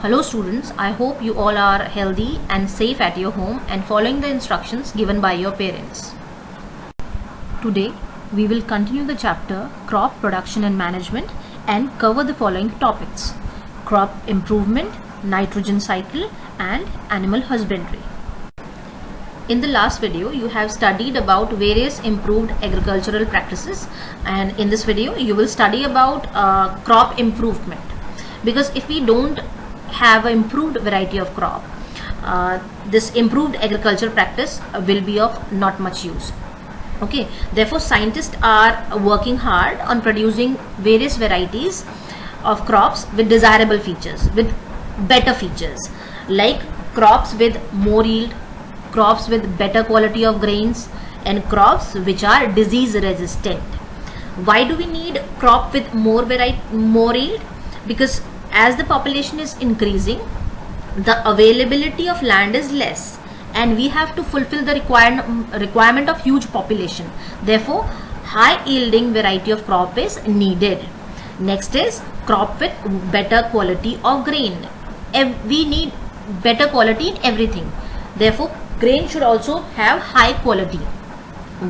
Hello students, I hope you all are healthy and safe at your home and following the instructions given by your parents. Today we will continue the chapter Crop Production and Management and cover the following topics: crop improvement, nitrogen cycle and animal husbandry. In the last video you have studied about various improved agricultural practices, and in this video you will study about crop improvement, because if we don't have an improved variety of crop, this improved agriculture practice will be of not much use. Okay, therefore scientists are working hard on producing various varieties of crops with desirable features, with better features, like crops with more yield, crops with better quality of grains, and crops which are disease resistant. Why do we need crop with more yield? Because as the population is increasing, the availability of land is less and we have to fulfill the requirement of huge population. Therefore, high yielding variety of crop is needed. Next is crop with better quality of grain. We need better quality in everything. Therefore, grain should also have high quality.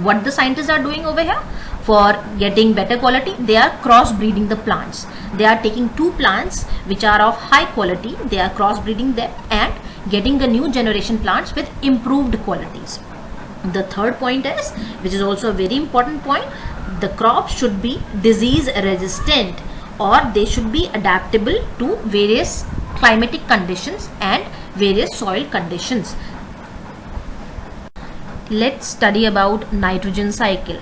What the scientists are doing over here? For getting better quality, they are crossbreeding the plants. They are taking two plants which are of high quality, they are crossbreeding them and getting a new generation plants with improved qualities. The third point is, which is also a very important point, the crops should be disease resistant, or they should be adaptable to various climatic conditions and various soil conditions. Let's study about nitrogen cycle.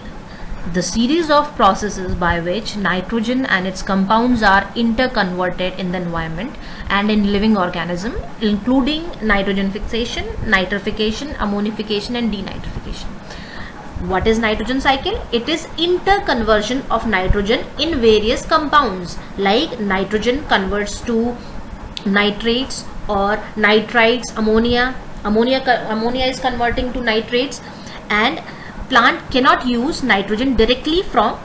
The series of processes by which nitrogen and its compounds are interconverted in the environment and in living organism, including nitrogen fixation, nitrification, ammonification and denitrification. What is nitrogen cycle? It is interconversion of nitrogen in various compounds, like nitrogen converts to nitrates or nitrites, ammonia is converting to nitrates, and plant cannot use nitrogen directly from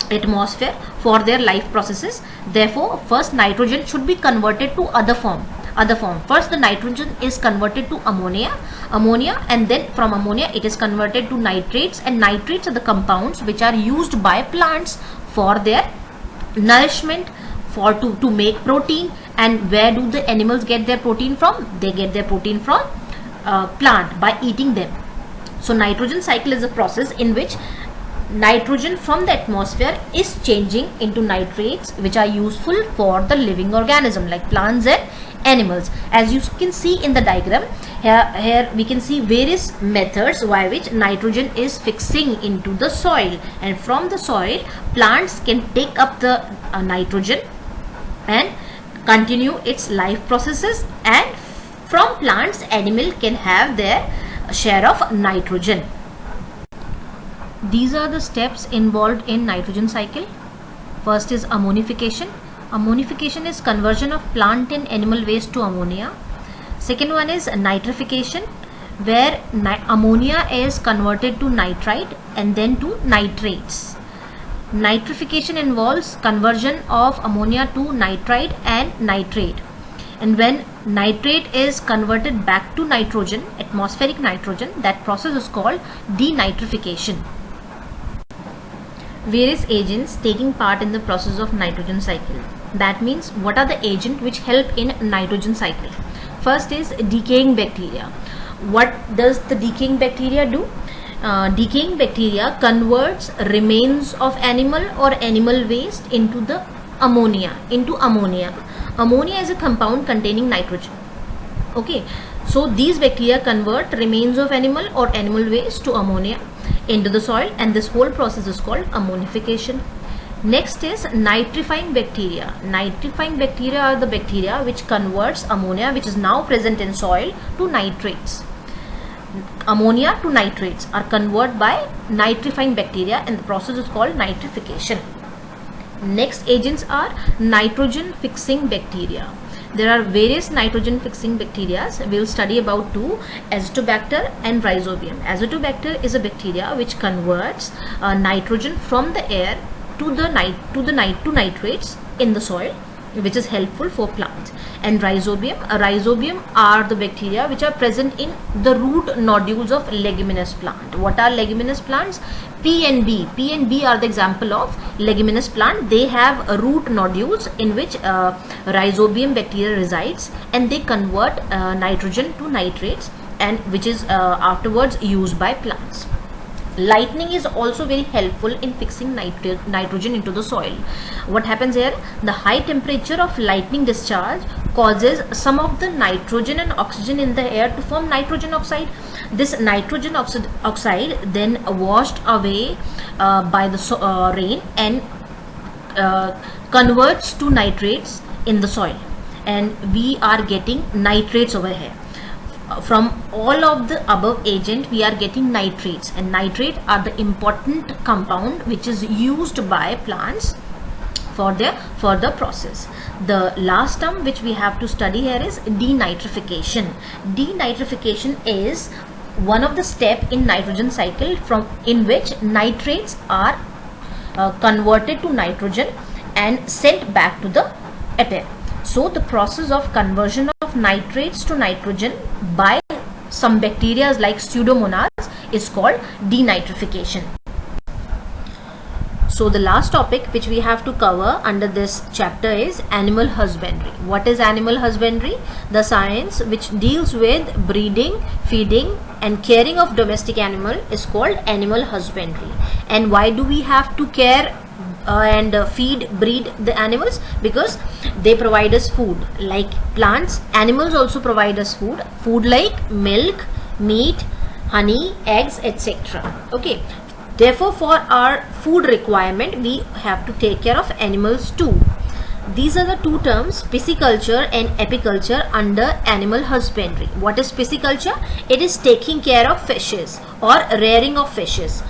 atmosphere for their life processes. Therefore, first nitrogen should be converted to other form. First the nitrogen is converted to ammonia, and then from ammonia it is converted to nitrates, and nitrates are the compounds which are used by plants for their nourishment, for to make protein. And where do the animals get their protein from? They get their protein from plant by eating them. So nitrogen cycle is a process in which nitrogen from the atmosphere is changing into nitrates which are useful for the living organism like plants and animals. As you can see in the diagram, here we can see various methods by which nitrogen is fixing into the soil, and from the soil plants can take up the nitrogen and continue its life processes, and from plants animal can have their share of nitrogen. These are the steps involved in nitrogen cycle. First is ammonification. Ammonification is conversion of plant and animal waste to ammonia. Second one is nitrification, where ammonia is converted to nitrite and then to nitrates. Nitrification involves conversion of ammonia to nitrite and nitrate, and when nitrate is converted back to nitrogen, atmospheric nitrogen, that process is called denitrification. Various agents taking part in the process of nitrogen cycle. That means, what are the agents which help in nitrogen cycle? First is decaying bacteria. What does the decaying bacteria do? Decaying bacteria converts remains of animal or animal waste into the ammonia. Ammonia is a compound containing nitrogen. Okay, so these bacteria convert remains of animal or animal waste to ammonia into the soil, and this whole process is called ammonification. Next is nitrifying bacteria. Nitrifying bacteria are the bacteria which converts ammonia, which is now present in soil, to nitrates. Ammonia to nitrates are converted by nitrifying bacteria, and the process is called nitrification. Next agents are nitrogen fixing bacteria. There are various nitrogen fixing bacteria. We will study about two, Azotobacter and Rhizobium. Azotobacter is a bacteria which converts nitrogen from the air to nitrates in the soil, which is helpful for plants. And rhizobium are the bacteria which are present in the root nodules of leguminous plant. What are leguminous plants? P and B are the example of leguminous plant. They have root nodules in which rhizobium bacteria resides, and they convert nitrogen to nitrates, and which is afterwards used by plants. Lightning is also very helpful in fixing nitrogen into the soil. What happens here? The high temperature of lightning discharge causes some of the nitrogen and oxygen in the air to form nitrogen oxide. This nitrogen oxide then washed away by the rain and converts to nitrates in the soil, and we are getting nitrates over here. From all of the above agent we are getting nitrates, and nitrate are the important compound which is used by plants for their further process. The last term which we have to study here is denitrification. Denitrification is one of the step in nitrogen cycle in which nitrates are converted to nitrogen and sent back to the atmosphere. So the process of conversion of nitrates to nitrogen by some bacteria like Pseudomonas is called denitrification. So the last topic which we have to cover under this chapter is animal husbandry. What is animal husbandry? The science which deals with breeding, feeding and caring of domestic animal is called animal husbandry. And why do we have to care and breed the animals? Because they provide us food. Like plants, animals also provide us food like milk, meat, honey, eggs, etc. Okay, therefore for our food requirement we have to take care of animals too. These are the two terms, pisciculture and apiculture, under animal husbandry. What is pisciculture? It is taking care of fishes or rearing of fishes.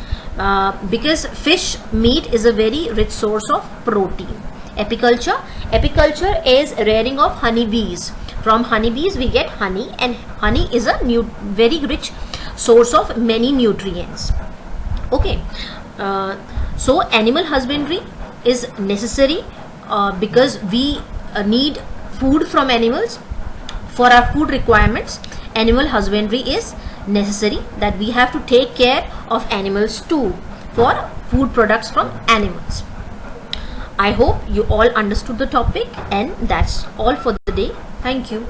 Because fish meat is a very rich source of protein. Apiculture is rearing of honeybees. From honeybees we get honey, and honey is a very rich source of many nutrients. Okay, so animal husbandry is necessary because we need food from animals. For our food requirements, animal husbandry is necessary, that we have to take care of animals too for food products from animals. I hope you all understood the topic, and that's all for the day. Thank you.